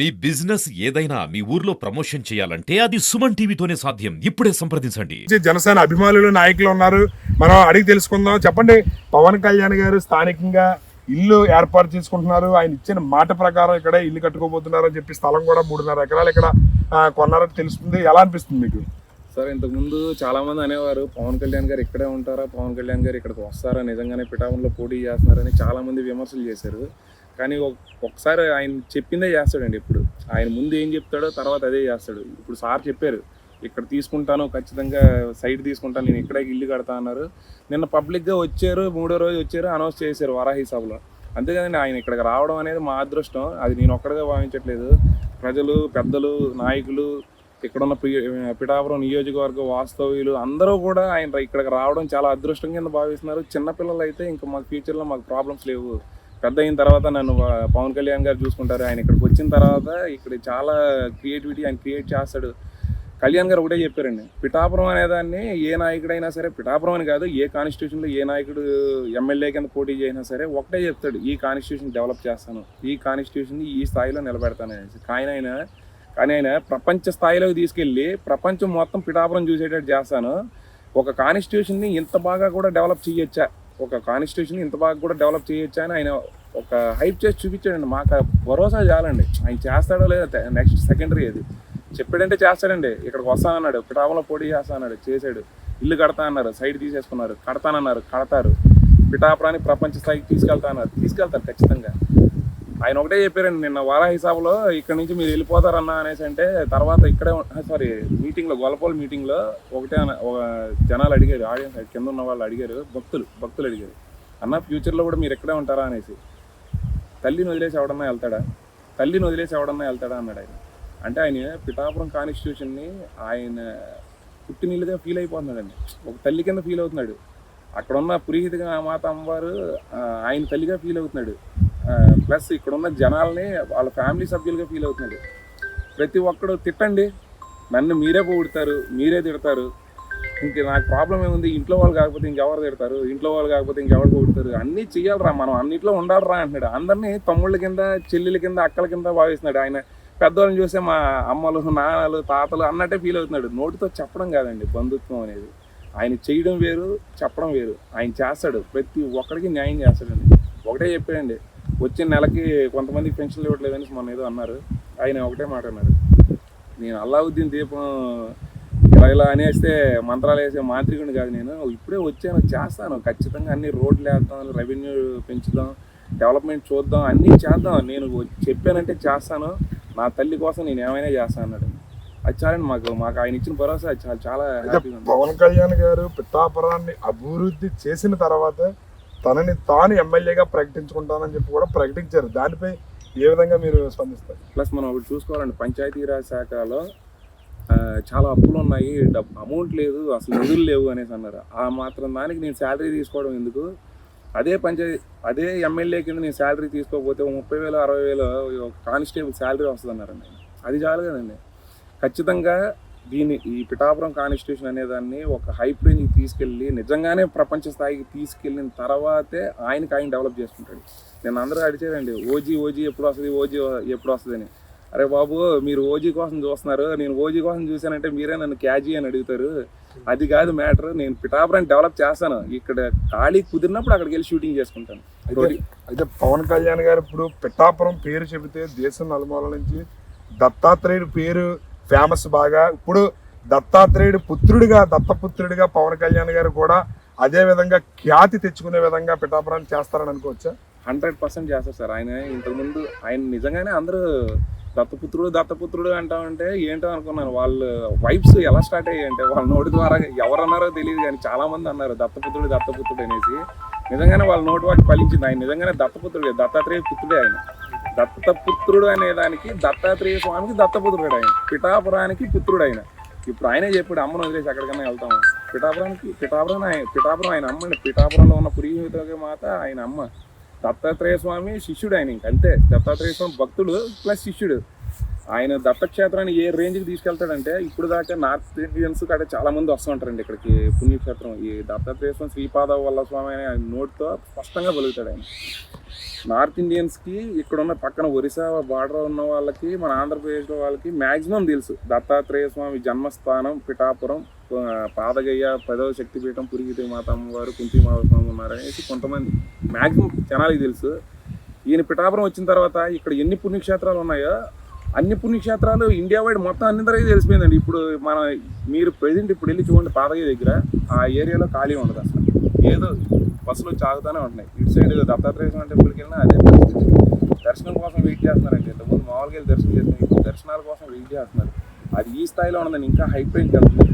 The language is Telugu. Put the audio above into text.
మీ బిజినెస్ ఏదైనా మీ ఊర్లో ప్రమోషన్ చేయాలంటే అది సుమన్ టీవీతోనే సాధ్యం. ఇప్పుడే సంప్రదించండి. జనసేన అభిమానులు నాయకులు ఉన్నారు. మనం అడిగి తెలుసుకుందాం. చెప్పండి, పవన్ కళ్యాణ్ గారు స్థానికంగా ఇల్లు ఏర్పాటు చేసుకుంటున్నారు. ఆయన ఇచ్చిన మాట ప్రకారం ఇక్కడ ఇల్లు కట్టుకోబోతున్నారు అని చెప్పి స్థలం కూడా 3.5 ఎకరాలు ఇక్కడ కొన్నారని తెలుస్తుంది. ఎలా అనిపిస్తుంది మీకు? సార్, ఇంతకుముందు చాలా మంది అనేవారు పవన్ కళ్యాణ్ గారు ఇక్కడే ఉంటారా, పవన్ కళ్యాణ్ గారు ఇక్కడికి వస్తారా, నిజంగానే పిఠాపురంలో పోటీ చేస్తున్నారని చాలా మంది విమర్శలు చేశారు. కానీ ఒకసారి ఆయన చెప్పిందే చేస్తాడండి. ఇప్పుడు ఆయన ముందు ఏం చెప్తాడో తర్వాత అదే చేస్తాడు. ఇప్పుడు సార్ చెప్పారు, ఇక్కడ తీసుకుంటాను, ఖచ్చితంగా సైట్ తీసుకుంటాను, నేను ఇక్కడే ఇల్లు కడతా అన్నారు. నిన్న పబ్లిక్గా వచ్చారు, 3వ రోజు వచ్చారు, అనౌన్స్ చేశారు వారాహి సభలో. అంతేకాదండి, ఆయన ఇక్కడికి రావడం అనేది మా అదృష్టం. అది నేను ఒక్కడిగా భావించట్లేదు. ప్రజలు, పెద్దలు, నాయకులు, ఇక్కడున్న పిఠాపురం నియోజకవర్గ వాస్తవ్యులు అందరూ కూడా ఆయన ఇక్కడికి రావడం చాలా అదృష్టం కింద భావిస్తున్నారు. చిన్నపిల్లలు అయితే ఇంకా మాకు ఫ్యూచర్లో మాకు ప్రాబ్లమ్స్ లేవు, పెద్ద అయిన తర్వాత నన్ను పవన్ కళ్యాణ్ గారు చూసుకుంటారు. ఆయన ఇక్కడికి వచ్చిన తర్వాత ఇక్కడ చాలా క్రియేటివిటీ ఆయన క్రియేట్ చేస్తాడు. కళ్యాణ్ గారు ఒకటే చెప్పారండి, పిఠాపురం అనేదాన్ని ఏ నాయకుడైనా సరే, పిఠాపురం అని కాదు, ఏ కాన్స్టిట్యూషన్లో ఏ నాయకుడు ఎమ్మెల్యే కింద పోటీ చేసినా సరే ఒకటే చెప్తాడు, ఈ కాన్స్టిట్యూషన్ డెవలప్ చేస్తాను, ఈ కాన్స్టిట్యూషన్ని ఈ స్థాయిలో నిలబెడతాను అనేసి. కానీ ఆయన ప్రపంచ స్థాయిలోకి తీసుకెళ్ళి ప్రపంచం మొత్తం పిఠాపురం చూసేటట్టు చేస్తాను. ఒక కాన్స్టిట్యూషన్ని ఇంత బాగా కూడా డెవలప్ చేయొచ్చా, అని ఆయన ఒక హైప్ చేసి చూపించాడండి. మాకు భరోసా చాలండి. ఆయన చేస్తాడో లేదా నెక్స్ట్ సెకండరీ, అది చెప్పాడంటే చేస్తాడండి. ఇక్కడికి వస్తానన్నాడు, పిఠాపురంలో పోటీ చేస్తానన్నాడు, చేశాడు. ఇల్లు కడతా అన్నారు, సైడ్ తీసేసుకున్నారు, కడతానన్నారు, కడతారు. పిఠాపురాన్ని ప్రపంచ స్థాయికి తీసుకెళ్తారు ఖచ్చితంగా. ఆయన ఒకటే చెప్పారండి నిన్న వారాహి సభలో, ఇక్కడ నుంచి మీరు వెళ్ళిపోతారన్నా అనేసి. అంటే తర్వాత ఇక్కడే మీటింగ్లో, గొల్లపోలు మీటింగ్లో జనాలు అడిగారు, ఆడియన్స్ కింద ఉన్న వాళ్ళు అడిగారు, భక్తులు అడిగారు, అన్న ఫ్యూచర్లో కూడా మీరు ఇక్కడే ఉంటారా అనేసి. తల్లిని వదిలేసి ఎవడన్నా వెళ్తాడా అన్నాడు ఆయన. అంటే ఆయన పిఠాపురం కాన్స్టిట్యూషన్ని ఆయన పుట్టినీళ్ళుగా ఫీల్ అయిపోతున్నాడండి, ఒక తల్లి కింద ఫీల్ అవుతున్నాడు. అక్కడ ఉన్న పురోహితగా మాత అమ్మవారు ఆయన తల్లిగా ఫీల్ అవుతున్నాడు. ప్లస్ ఇక్కడున్న జనాల్ని వాళ్ళ ఫ్యామిలీ సభ్యులుగా ఫీల్ అవుతున్నాడు. ప్రతి ఒక్కడు తిట్టండి, నన్ను మీరే పొగుడతారు, మీరే తిడతారు, ఇంక నాకు ప్రాబ్లం ఏముంది, ఇంట్లో వాళ్ళు కాకపోతే ఇంకెవరు తిడతారు, ఇంట్లో వాళ్ళు కాకపోతే ఇంకెవరు పొగుడతారు, అన్నీ చెయ్యాలరా, మనం అన్నింటిలో ఉండాలరా అంటున్నాడు. అందరినీ తమ్ముళ్ళ కింద, చెల్లెల కింద, అక్కల కింద భావిస్తున్నాడు. ఆయన పెద్దవాళ్ళని చూస్తే మా అమ్మలు, నాన్నలు, తాతలు అన్నట్టే ఫీల్ అవుతున్నాడు. నోటితో చెప్పడం కాదండి బంధుత్వం అనేది, ఆయన చేయడం వేరు, చెప్పడం వేరు. ఆయన చేస్తాడు, ప్రతి ఒక్కడికి న్యాయం చేస్తాడండి. ఒకటే చెప్పాడండి, వచ్చిన నెలకి కొంతమందికి పెన్షన్లు ఇవ్వట్లేదని మొన్న ఏదో అన్నారు. ఆయన ఒకటే మాట అన్నారు, నేను అల్లావుద్దీన్ దీపం ఇలా అనేస్తే మంత్రాలు వేసే మాంత్రికుని కాదు, నేను ఇప్పుడే వచ్చాను, చేస్తాను, ఖచ్చితంగా అన్ని రోడ్లు వేద్దాం, రెవెన్యూ పెంచుదాం, డెవలప్మెంట్ చూద్దాం, అన్నీ చేద్దాం, నేను చెప్పానంటే చేస్తాను, నా తల్లి కోసం నేను ఏమైనా చేస్తాను అన్నాడు. అది చాలండి మాకు ఆయన ఇచ్చిన భరోసా చాలా హ్యాపీగా. పవన్ కళ్యాణ్ గారు పిఠాపురాన్ని అభివృద్ధి చేసిన తర్వాత తనని తాను ఎమ్మెల్యేగా ప్రకటించుకుంటానని చెప్పి కూడా ప్రకటించారు. దానిపై ఏ విధంగా మీరు స్పందిస్తారు? ప్లస్ మనం ఒకటి చూసుకోవాలండి, పంచాయతీరాజ్ శాఖలో చాలా అప్పులు ఉన్నాయి, అమౌంట్ లేదు, అసలు నిధులు లేవు అనేసి అన్నారు. ఆ మాత్రం దానికి నేను శాలరీ తీసుకోవడం ఎందుకు, అదే ఎమ్మెల్యే కింద నేను శాలరీ తీసుకోకపోతే 30,000 60,000 కానిస్టేబుల్ శాలరీ వస్తుంది అన్నారండి. అది చాలు కదండి. ఖచ్చితంగా ఈ పిఠాపురం కాన్స్టిట్యూషన్ అనేదాన్ని ఒక హైప్ రేంజ్కి తీసుకెళ్ళి నిజంగానే ప్రపంచ స్థాయికి తీసుకెళ్ళిన తర్వాతే ఆయన డెవలప్ చేసుకుంటాడు. నేను అందరూ అడిచారండి, ఓజీ ఎప్పుడు వస్తుంది అని. అరే బాబు, మీరు ఓజీ కోసం చూస్తున్నారు, నేను ఓజీ కోసం చూశానంటే మీరే నన్ను క్యాజీ అని అడుగుతారు. అది కాదు మ్యాటర్, నేను పిఠాపురాన్ని డెవలప్ చేస్తాను, ఇక్కడ ఖాళీ కుదిరినప్పుడు అక్కడికి వెళ్ళి షూటింగ్ చేసుకుంటాను. అయితే పవన్ కళ్యాణ్ గారు ఇప్పుడు పిఠాపురం పేరు చెబితే దేశం నలుమూల నుంచి దత్తాత్రేయుడు పేరు ఫేమస్ బాగా. ఇప్పుడు దత్తాత్రేయుడు దత్తపుత్రుడిగా పవన్ కళ్యాణ్ గారు కూడా అదే విధంగా ఖ్యాతి తెచ్చుకునే విధంగా పిఠాపురాన్ని చేస్తారని అనుకోవచ్చా? 100% చేస్తారు సార్. ఆయన ఇంతకుముందు ఆయన నిజంగానే అందరూ దత్తపుత్రుడు అంటామంటే ఏంటో అనుకున్నాను. వాళ్ళ వైబ్స్ ఎలా స్టార్ట్ అయ్యాయంటే వాళ్ళ నోటి ద్వారా, ఎవరన్నారో తెలియదు కానీ చాలా మంది అన్నారు దత్తపుత్రుడు అనేసి. నిజంగానే వాళ్ళ నోటి వాటి ఫలించింది. ఆయన నిజంగానే దత్తాత్రేయ పుత్రుడే. ఆయన దత్తపుత్రుడు అనే దానికి, దత్తాత్రేయ స్వామికి దత్తపుత్రుడు ఆయన, పిఠాపురానికి పుత్రుడు ఆయన. ఇప్పుడు ఆయనే చెప్పాడు, అమ్మను వదిలేసి ఎక్కడికైనా వెళ్తాము, పిఠాపురం ఆయన అమ్మ అండి. పిఠాపురంలో ఉన్న పురోహితుడికి మాత ఆయన అమ్మ. దత్తాత్రేయ స్వామి శిష్యుడు ఆయన, ఇంకంతే. దత్తాత్రేయ స్వామి భక్తుడు ప్లస్ శిష్యుడు. ఆయన దత్తక్షేత్రాన్ని ఏ రేంజ్కి తీసుకెళ్తాడంటే ఇప్పుడు దాకా నార్త్ ఇండియన్స్ కాడ చాలా మంది వస్తూ ఉంటారండి ఇక్కడికి పుణ్యక్షేత్రం. ఈ దత్తాత్రేయ స్వామి శ్రీపాద వల్ల స్వామి అనే నోటితో స్పష్టంగా పలుకుతాడు ఆయన. నార్త్ ఇండియన్స్కి ఇక్కడ ఉన్న పక్కన ఒరిస్సా బార్డర్ ఉన్న వాళ్ళకి మన ఆంధ్రప్రదేశ్లో వాళ్ళకి మ్యాక్సిమం తెలుసు దత్తాత్రేయ స్వామి జన్మస్థానం పిఠాపురం, పాదగయ్య 10వ శక్తిపీఠం, పురిగితి మాత అమ్మవారు, కుంతి మాత స్వామి ఉన్నారనేసి కొంతమంది మ్యాక్సిమం జనాలకి తెలుసు. ఈయన పిఠాపురం వచ్చిన తర్వాత ఇక్కడ ఎన్ని పుణ్యక్షేత్రాలు ఉన్నాయో అన్ని పుణ్యక్షేత్రాలు ఇండియా వైడ్ మొత్తం అందరికీ తెలిసిపోయిందండి. ఇప్పుడు మీరు ప్రెజెంట్ ఇప్పుడు వెళ్ళి చూడండి పాదగయ్య దగ్గర ఆ ఏరియాలో ఖాళీ ఉండదు అసలు, ఏదో బస్సులో చాగుతూనే ఉంటున్నాయి. ఇటు సైడ్ దత్తాత్రేయ స్వామి టెంపుల్కి వెళ్ళినా అదే పరిస్థితి. దర్శనం కోసం వెయిట్ చేస్తున్నారండి. ఇంతకుముందు మామూలుగా వెళ్ళి దర్శనం చేస్తున్నారు, ఇప్పుడు దర్శనాల కోసం వెయిట్ చేస్తున్నారు. అది ఈ స్థాయిలో ఉన్నదని ఇంకా హై రేంజ్కి వెళ్తుంది.